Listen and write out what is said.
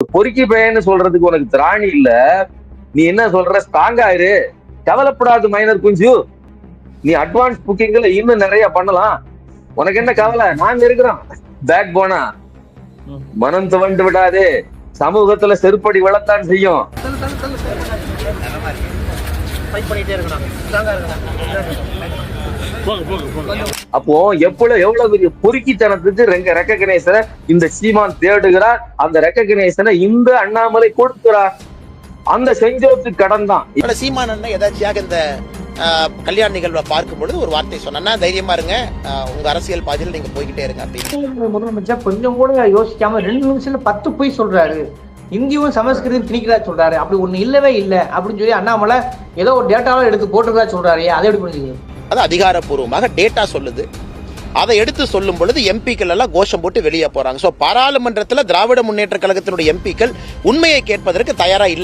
பொறுக்கி பையன்னு சொல்றதுக்கு உனக்கு திராணி இல்ல. நீ என்ன சொல்ற? ஸ்ட்ராங் ஆயிரு, கவலைப்படாது மைனர் குஞ்சு. நீ அட்வான்ஸ் புக்கிங்ல இன்னும் நிறைய பண்ணலாம். உனக்கு என்ன கவலை? நாங்க இருக்கிறோம் பேக் போனா. மனம் துவண்டு விடாது, சமூகத்துல செருப்படி விழத்தான் செய்யும். அப்போ எவ்வளவு பெரிய பொறுக்கித்தனத்துக்கு ரெக்கக்னைசரை இந்த சீமான் தேடுகிறார். அந்த ரெக்கக்னைசனை இந்த அண்ணாமலை கொடுக்கிறார். அந்த செஞ்சோத்து கடன் தான். சீமான் அண்ணன் எதாச்சியாக இந்த கல்யாண நிகழ்வை பார்க்கும் பொழுது ஒரு வார்த்தை சொன்னா, தைரியமா இருங்க, உங்க அரசியல் பாதையில் நீங்க போய்கிட்டே இருங்க அப்படின்னு. முதலமைச்சர் கொஞ்சம் கூட யோசிக்காம 2 நிமிஷத்துல 10 பொய் சொல்றாரு. இந்தியும் சமஸ்கிருதம் திணிக்கிறா சொல்றாரு. அப்படி ஒண்ணு இல்லவே இல்லை அப்படின்னு சொல்லி அண்ணாமலை ஏதோ ஒரு டேட்டாவை எடுத்து போட்டுக்கிறா சொல்றாரு. அதை எப்படி புரிஞ்சுது? அது அதிகாரப்பூர்வமாக டேட்டா சொல்லுது. அதை எடுத்து சொல்லும் பொழுது எம்பிக்கள் எல்லாம் கோஷம் போட்டு வெளியே போறாங்க. சோ பாராளுமன்றத்தில் திராவிட முன்னேற்ற கழகத்தினுடைய எம்பிக்கள் உண்மையை கேட்பதற்கு தயாரா இல்லை.